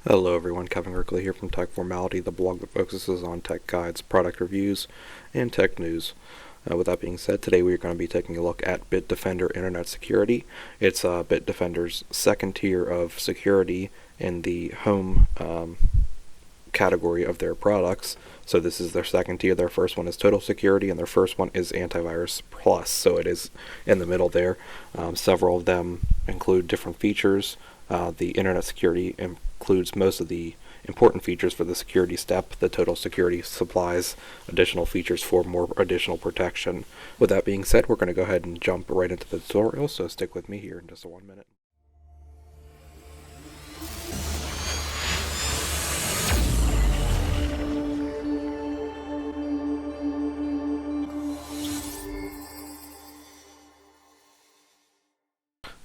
Hello everyone, Kevin Rickley here from Techformality, the blog that focuses on tech guides, product reviews, and tech news. With that being said, today we're going to be taking a look at Bitdefender Internet Security. It's Bitdefender's second tier of security in the home category of their products. So this is their second tier. Their first one is Total Security, and their first one is Antivirus Plus. So it is in the middle there. Several of them include different features. The Internet Security includes most of the important features for the security step. The Total Security supplies additional features for more additional protection. With that being said, we're going to go ahead and jump right into the tutorial, so stick with me here in just 1 minute.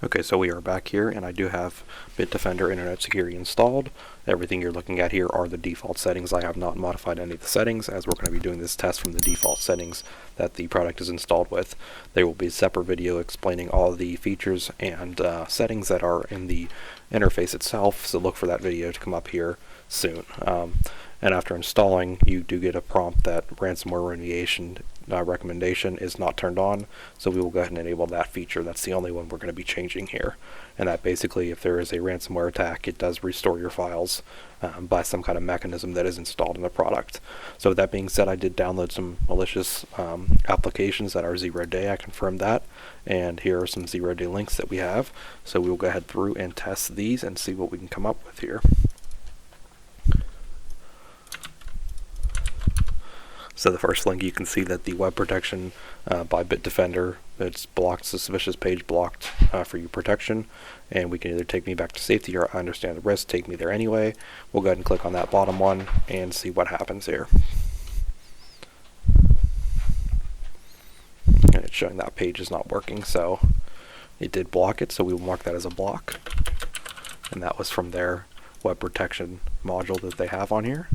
Okay, so we are back here, and I do have Bitdefender Internet Security installed. Everything you're looking at here are the default settings. I have not modified any of the settings, as we're going to be doing this test from the default settings that the product is installed with. There will be a separate video explaining all the features and settings that are in the interface itself, so look for that video to come up here soon. And after installing, you do get a prompt that ransomware remediation recommendation is not turned on, so we will go ahead and enable that feature. That's the only one we're going to be changing here. And that basically, if there is a ransomware attack, it does restore your files by some kind of mechanism that is installed in the product. So with that being said, I did download some malicious applications that are 0-day. I confirmed that, and here are some 0-day links that we have. So we will go ahead through and test these and see what we can come up with here. So the first link, you can see that the web protection by Bitdefender, it's blocked, suspicious page blocked for your protection, and we can either take me back to safety or I understand the risk, take me there anyway. We'll go ahead and click on that bottom one and see what happens here. And it's showing that page is not working, so it did block it, so we will mark that as a block. And that was from their web protection module that they have on here.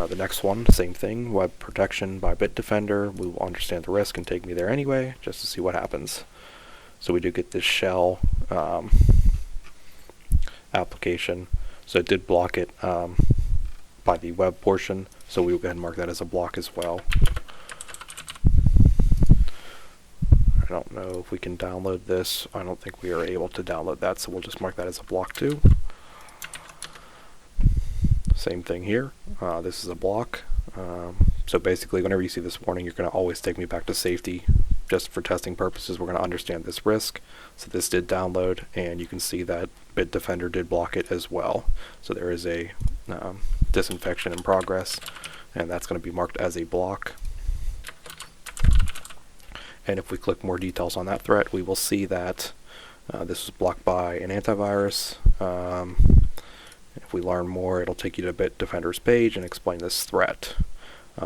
The next one, same thing, web protection by Bitdefender. We will understand the risk and take me there anyway, just to see what happens. So we do get this shell application. So it did block it by the web portion, so we will go ahead and mark that as a block as well. I don't know if we can download this. I don't think we are able to download that, so we'll just mark that as a block too. Same thing here. This is a block. So basically, whenever you see this warning, you're going to always take me back to safety. Just for testing purposes, we're going to understand this risk. So this did download, and you can see that Bitdefender did block it as well. So there is a disinfection in progress, and that's going to be marked as a block. And if we click more details on that threat, we will see that this was blocked by an antivirus. If we learn more, it'll take you to Bitdefender's page and explain this threat.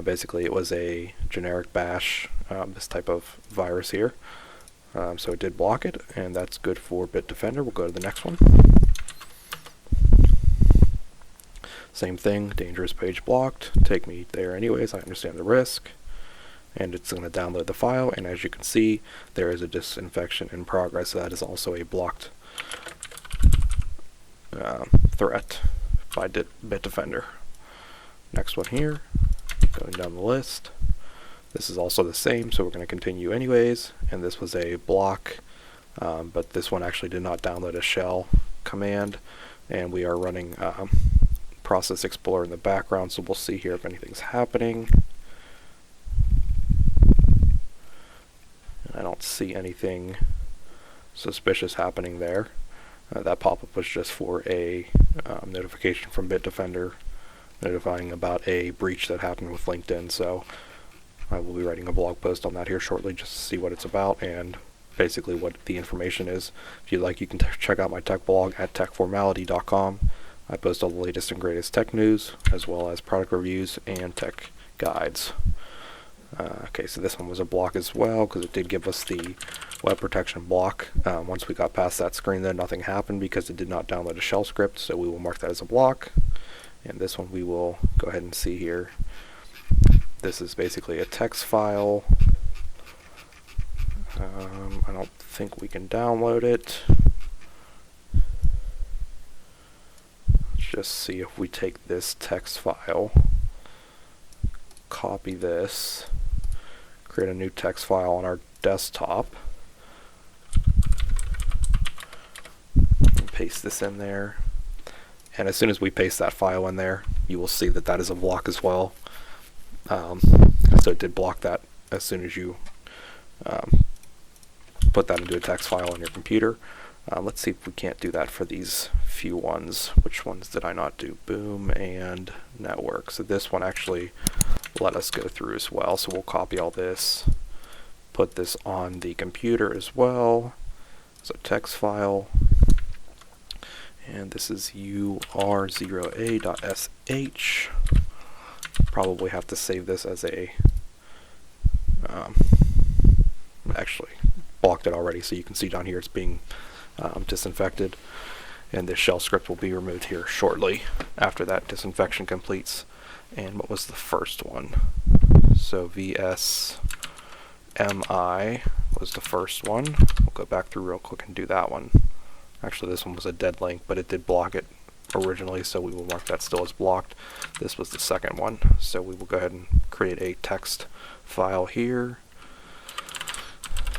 Basically, it was a generic bash, this type of virus here. So it did block it, and that's good for Bitdefender. We'll go to the next one. Same thing, dangerous page blocked. Take me there anyways, I understand the risk. And it's going to download the file, and as you can see, there is a disinfection in progress. So that is also a blocked threat by Bitdefender. Next one here, going down the list. This is also the same, so we're going to continue anyways. And this was a block, but this one actually did not download a shell command. And we are running Process Explorer in the background, so we'll see here if anything's happening. I don't see anything suspicious happening there. That pop-up was just for a notification from Bitdefender notifying about a breach that happened with LinkedIn. So I will be writing a blog post on that here shortly just to see what it's about and basically what the information is. If you'd like, you can check out my tech blog at techformality.com. I post all the latest and greatest tech news as well as product reviews and tech guides. Okay, so this one was a block as well because it did give us the web protection block. Once we got past that screen, then nothing happened because it did not download a shell script, so we will mark that as a block. And this one we will go ahead and see here. This is basically a text file. I don't think we can download it. just see if we take this text file, copy this, create a new text file on our desktop, and paste this in there. And as soon as we paste that file in there, you will see that that is a block as well. So it did block that as soon as you put that into a text file on your computer. Let's see if we can't do that for these few ones. Which ones did I not do? Boom and network. So this one actually let us go through as well. So we'll copy all this, put this on the computer as well as a text file. And this is ur0a.sh. Probably have to save this as a actually blocked it already, so you can see down here it's being disinfected, and this shell script will be removed here shortly after that disinfection completes. And what was the first one? So VSMI was the first one. We'll go back through real quick and do that one. Actually, this one was a dead link, but it did block it originally, so we will mark that still as blocked. This was the second one, so we will go ahead and create a text file here.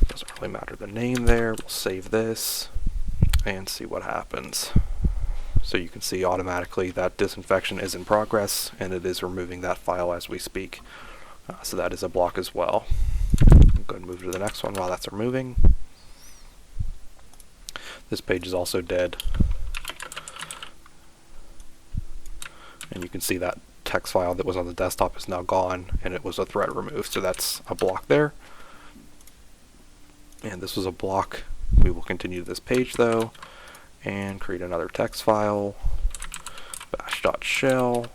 Doesn't really matter the name there. We'll save this and see what happens. So you can see automatically that disinfection is in progress, and it is removing that file as we speak. So that is a block as well. We'll go ahead and move to the next one while that's removing. This page is also dead. And you can see that text file that was on the desktop is now gone, and it was a thread removed, so that's a block there. And this was a block. We will continue this page though, and create another text file, bash.shell,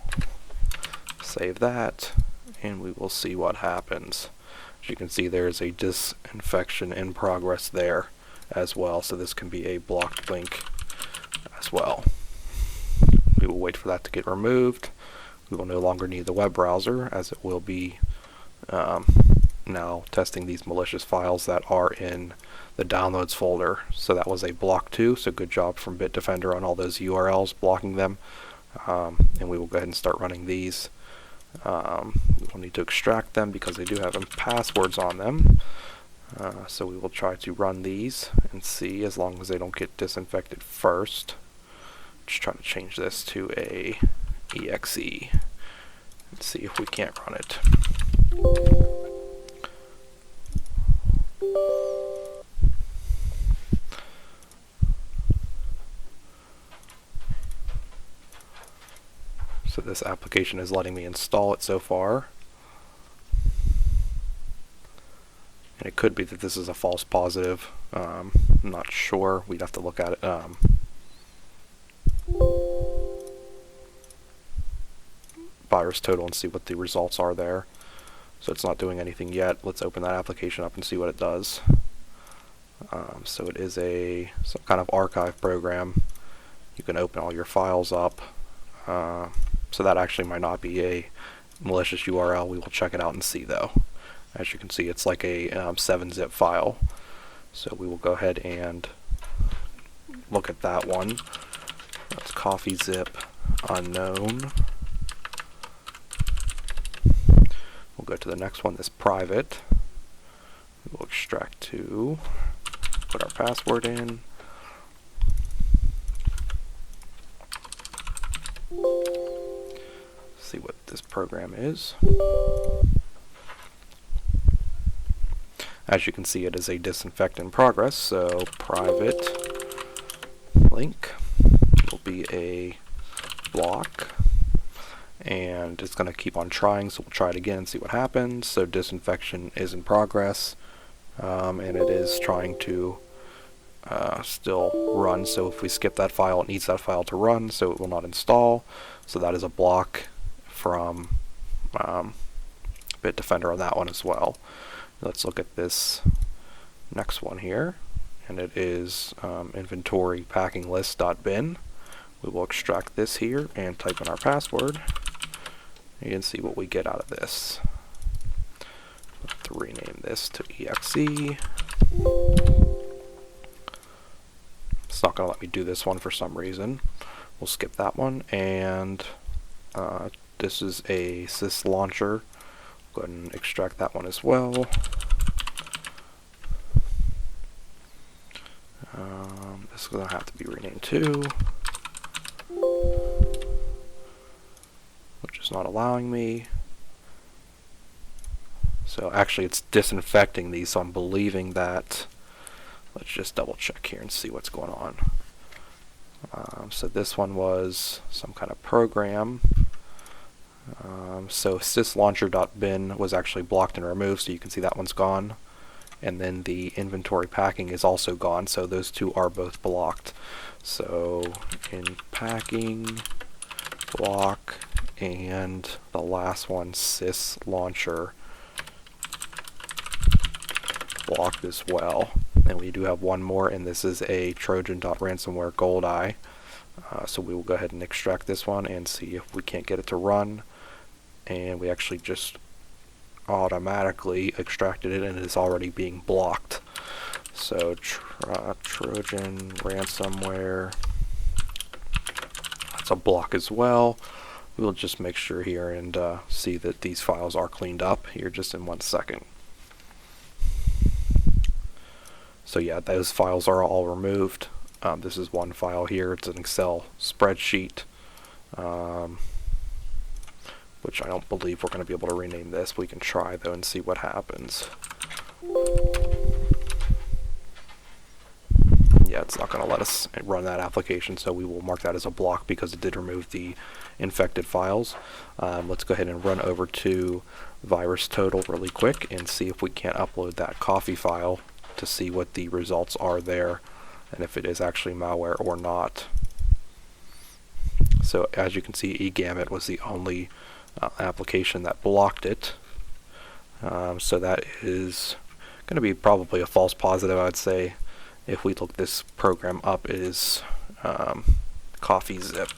save that, and we will see what happens. As you can see, there is a disinfection in progress there as well, so this can be a blocked link as well. We will wait for that to get removed. We will no longer need the web browser, as it will be now testing these malicious files that are in the downloads folder. So that was a block too, so good job from Bitdefender on all those URLs, blocking them. And we will go ahead and start running these. We will need to extract them because they do have passwords on them. So we will try to run these and see, as long as they don't get disinfected first. Just try to change this to a exe and see if we can't run it. So this application is letting me install it so far. And it could be that this is a false positive. I'm not sure. We'd have to look at it. Virustotal and see what the results are there. So it's not doing anything yet. Let's open that application up and see what it does. So it is some kind of archive program. You can open all your files up. So that actually might not be a malicious URL. We will check it out and see though. As you can see, it's like a 7-zip file. So we will go ahead and look at that one. That's coffee zip unknown. We'll go to the next one, this private. We will extract to, put our password in. See what this program is. As you can see, it is a disinfect in progress, so private link will be a block, and it's going to keep on trying, so we'll try it again and see what happens. So disinfection is in progress, and it is trying to still run. So if we skip that file, it needs that file to run, so it will not install. So that is a block from Bitdefender on that one as well. Let's look at this next one here, and it is inventory packing list.bin. We will extract this here and type in our password. You can see what we get out of this. Let's rename this to exe. It's not going to let me do this one for some reason. we'll skip that one. And this is a sys launcher. Go ahead and extract that one as well. This is going to have to be renamed too, which is not allowing me. So actually it's disinfecting these, so I'm believing that. Let's just double check here and see what's going on. So this one was some kind of program. So syslauncher.bin was actually blocked and removed, so you can see that one's gone. And then the inventory packing is also gone, so those two are both blocked. So in packing, block, and the last one, syslauncher, blocked as well. And we do have one more, and this is a Trojan.ransomware gold eye. So we will go ahead and extract this one and see if we can't get it to run. And we actually just automatically extracted it, and it is already being blocked. So Trojan ransomware, that's a block as well. We'll just make sure here and see that these files are cleaned up here just in 1 second. So yeah, those files are all removed. This is one file here. It's an Excel spreadsheet, which I don't believe we're going to be able to rename this. We can try though and see what happens. Yeah, it's not going to let us run that application, so we will mark that as a block because it did remove the infected files. Let's go ahead and run over to Virustotal really quick and see if we can't upload that coffee file to see what the results are there and if it is actually malware or not. So as you can see, eGamut was the only application that blocked it. So that is going to be probably a false positive, I would say. If we look this program up, it is coffee zip.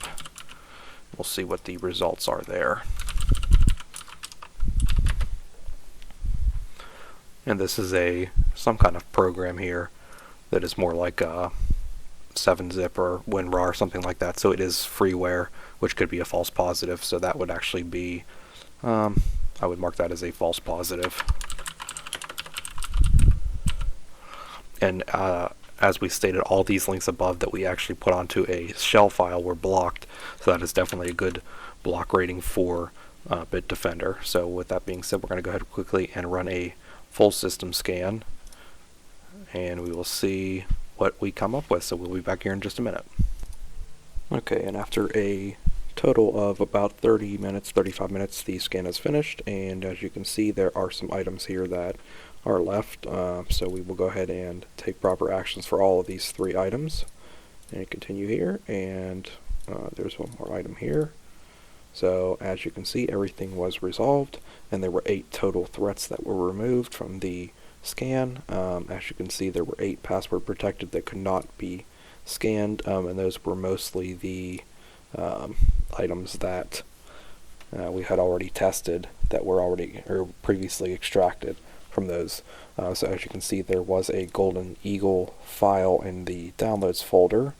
We'll see what the results are there. And this is some kind of program here that is more like a 7-zip or WinRAR or something like that. So it is freeware, which could be a false positive. So that would actually be, I would mark that as a false positive. And as we stated, all these links above that we actually put onto a shell file were blocked. So that is definitely a good block rating for Bitdefender. So with that being said, we're going to go ahead quickly and run a full system scan, and we will see what we come up with. So we'll be back here in just a minute. Okay, and after a total of about 30 minutes, 35 minutes, the scan is finished, and as you can see, there are some items here that are left. So we will go ahead and take proper actions for all of these 3 items, and continue here, and there's one more item here. So as you can see, everything was resolved, and there were 8 total threats that were removed from the scan. As you can see, there were 8 password protected that could not be scanned, and those were mostly the items that we had already tested that were already or previously extracted from those. So as you can see, there was a Golden Eagle file in the downloads folder.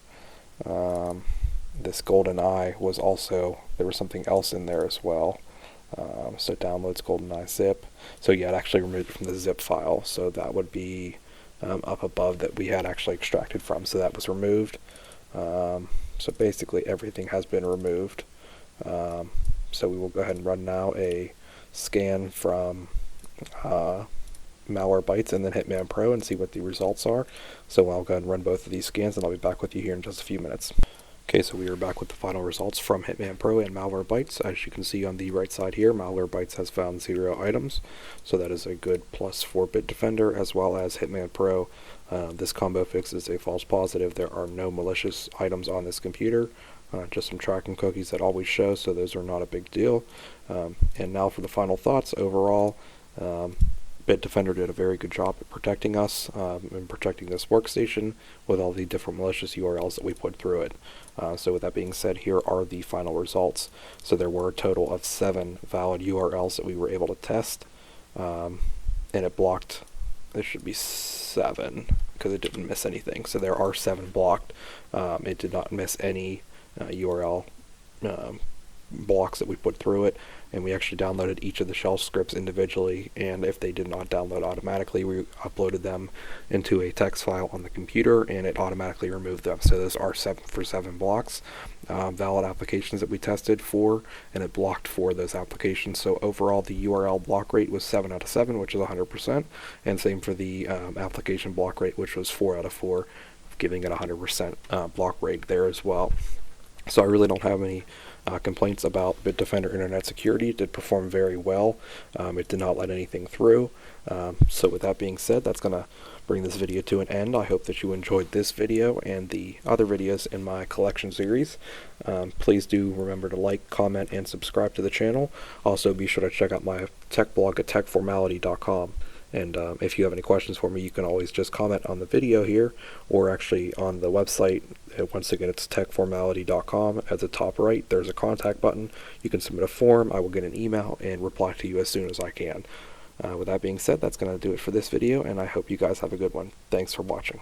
This golden eye was also, there was something else in there as well. So downloads golden eye zip. So yeah, it actually removed it from the zip file. So that would be up above that we had actually extracted from. So that was removed. So basically everything has been removed. So we will go ahead and run now a scan from Malwarebytes and then Hitman Pro and see what the results are. So I'll go ahead and run both of these scans, and I'll be back with you here in just a few minutes. Okay, so we are back with the final results from Hitman Pro and Malwarebytes. As you can see on the right side here, Malwarebytes has found 0 items, so that is a good plus for Bitdefender, as well as Hitman Pro. This combo fix is a false positive. There are no malicious items on this computer, just some tracking cookies that always show, so those are not a big deal. And now for the final thoughts. Overall, Bitdefender did a very good job at protecting us and protecting this workstation with all the different malicious URLs that we put through it. So with that being said, here are the final results. So there were a total of 7 valid URLs that we were able to test, and it blocked, there should be 7 because it didn't miss anything. So there are 7 blocked. It did not miss any URL blocks that we put through it, and we actually downloaded each of the shell scripts individually, and if they did not download automatically, we uploaded them into a text file on the computer, and it automatically removed them. So those are 7 for 7 blocks, valid applications that we tested for, and it blocked for those applications. So overall, the URL block rate was 7 out of 7, which is 100%, and same for the application block rate, which was 4 out of 4, giving it 100% block rate there as well. So I really don't have any complaints about Bitdefender Internet Security. It did perform very well. It did not let anything through. So with that being said, that's going to bring this video to an end. I hope that you enjoyed this video and the other videos in my collection series. Please do remember to like, comment, and subscribe to the channel. Also, be sure to check out my tech blog at techformality.com. And if you have any questions for me, you can always just comment on the video here, or actually on the website. Once again, it's techformality.com. At the top right, there's a contact button. You can submit a form. I will get an email and reply to you as soon as I can. With that being said, that's going to do it for this video, and I hope you guys have a good one. Thanks for watching.